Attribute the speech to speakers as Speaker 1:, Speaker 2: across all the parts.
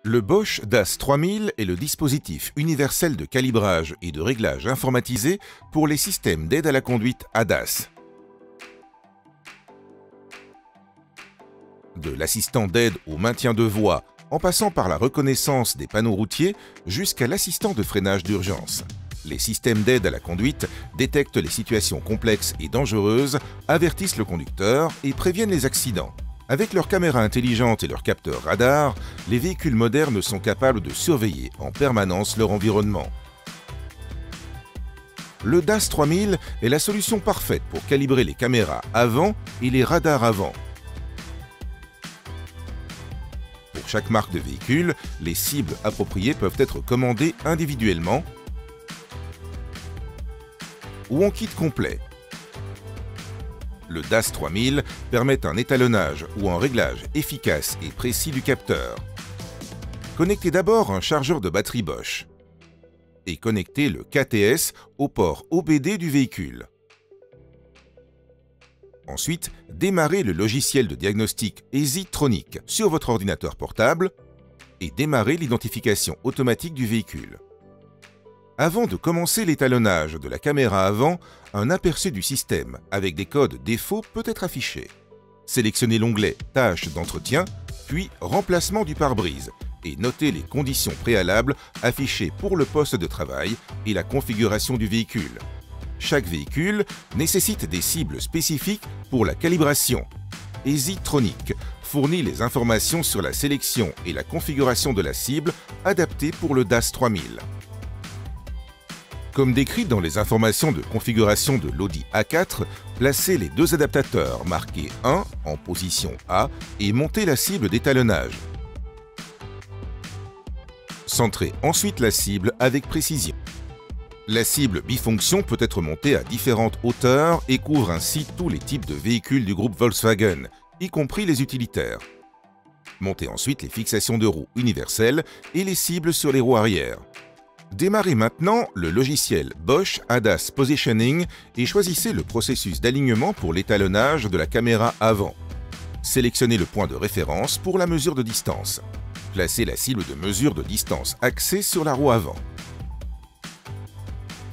Speaker 1: Le Bosch DAS 3000 est le dispositif universel de calibrage et de réglage informatisé pour les systèmes d'aide à la conduite ADAS. De l'assistant d'aide au maintien de voie, en passant par la reconnaissance des panneaux routiers jusqu'à l'assistant de freinage d'urgence. Les systèmes d'aide à la conduite détectent les situations complexes et dangereuses, avertissent le conducteur et préviennent les accidents. Avec leurs caméras intelligentes et leurs capteurs radar, les véhicules modernes sont capables de surveiller en permanence leur environnement. Le DAS 3000 est la solution parfaite pour calibrer les caméras avant et les radars avant. Pour chaque marque de véhicule, les cibles appropriées peuvent être commandées individuellement ou en kit complet. Le DAS 3000 permet un étalonnage ou un réglage efficace et précis du capteur. Connectez d'abord un chargeur de batterie Bosch et connectez le KTS au port OBD du véhicule. Ensuite, démarrez le logiciel de diagnostic EasyTronic sur votre ordinateur portable et démarrez l'identification automatique du véhicule. Avant de commencer l'étalonnage de la caméra avant, un aperçu du système avec des codes défauts peut être affiché. Sélectionnez l'onglet « Tâches d'entretien » puis « Remplacement du pare-brise » et notez les conditions préalables affichées pour le poste de travail et la configuration du véhicule. Chaque véhicule nécessite des cibles spécifiques pour la calibration. EasyTronic fournit les informations sur la sélection et la configuration de la cible adaptée pour le DAS 3000. Comme décrit dans les informations de configuration de l'Audi A4, placez les deux adaptateurs marqués 1 en position A et montez la cible d'étalonnage. Centrez ensuite la cible avec précision. La cible bifonction peut être montée à différentes hauteurs et couvre ainsi tous les types de véhicules du groupe Volkswagen, y compris les utilitaires. Montez ensuite les fixations de roues universelles et les cibles sur les roues arrière. Démarrez maintenant le logiciel Bosch ADAS Positioning et choisissez le processus d'alignement pour l'étalonnage de la caméra avant. Sélectionnez le point de référence pour la mesure de distance. Placez la cible de mesure de distance axée sur la roue avant.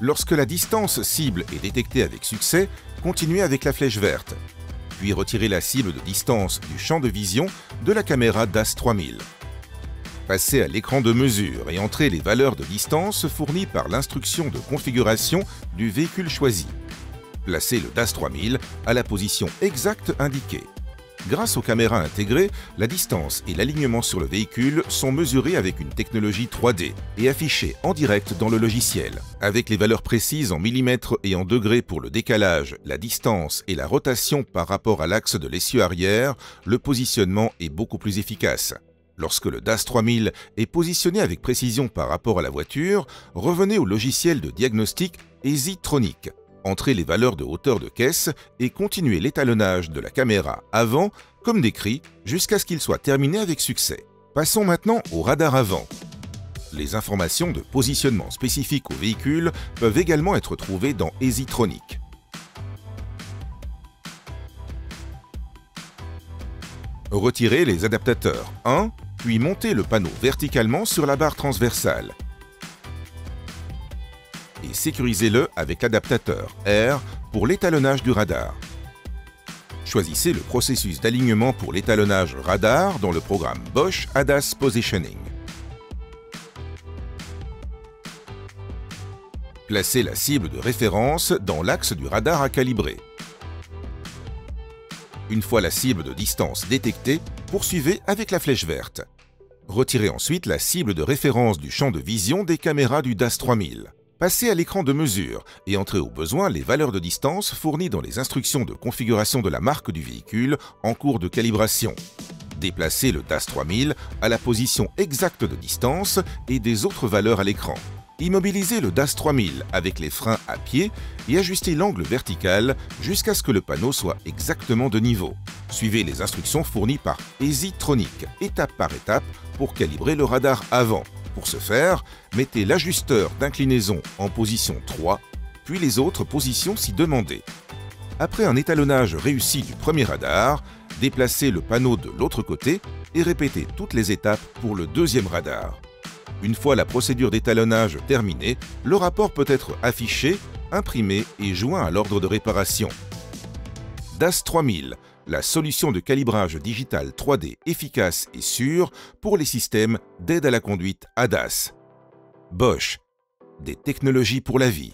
Speaker 1: Lorsque la distance cible est détectée avec succès, continuez avec la flèche verte. Puis retirez la cible de distance du champ de vision de la caméra DAS 3000. Passez à l'écran de mesure et entrez les valeurs de distance fournies par l'instruction de configuration du véhicule choisi. Placez le DAS 3000 à la position exacte indiquée. Grâce aux caméras intégrées, la distance et l'alignement sur le véhicule sont mesurés avec une technologie 3D et affichés en direct dans le logiciel. Avec les valeurs précises en millimètres et en degrés pour le décalage, la distance et la rotation par rapport à l'axe de l'essieu arrière, le positionnement est beaucoup plus efficace. Lorsque le DAS 3000 est positionné avec précision par rapport à la voiture, revenez au logiciel de diagnostic EasyTronic. Entrez les valeurs de hauteur de caisse et continuez l'étalonnage de la caméra avant, comme décrit, jusqu'à ce qu'il soit terminé avec succès. Passons maintenant au radar avant. Les informations de positionnement spécifiques au véhicule peuvent également être trouvées dans EasyTronic. Retirez les adaptateurs 1, puis montez le panneau verticalement sur la barre transversale. Et sécurisez-le avec l'adaptateur R pour l'étalonnage du radar. Choisissez le processus d'alignement pour l'étalonnage radar dans le programme Bosch ADAS Positioning. Placez la cible de référence dans l'axe du radar à calibrer. Une fois la cible de distance détectée, poursuivez avec la flèche verte. Retirez ensuite la cible de référence du champ de vision des caméras du DAS 3000. Passez à l'écran de mesure et entrez au besoin les valeurs de distance fournies dans les instructions de configuration de la marque du véhicule en cours de calibration. Déplacez le DAS 3000 à la position exacte de distance et des autres valeurs à l'écran. Immobilisez le DAS 3000 avec les freins à pied et ajustez l'angle vertical jusqu'à ce que le panneau soit exactement de niveau. Suivez les instructions fournies par EasyTronic, étape par étape, pour calibrer le radar avant. Pour ce faire, mettez l'ajusteur d'inclinaison en position 3, puis les autres positions si demandées. Après un étalonnage réussi du premier radar, déplacez le panneau de l'autre côté et répéter toutes les étapes pour le deuxième radar. Une fois la procédure d'étalonnage terminée, le rapport peut être affiché, imprimé et joint à l'ordre de réparation. DAS 3000, la solution de calibrage digital 3D efficace et sûre pour les systèmes d'aide à la conduite ADAS. Bosch, des technologies pour la vie.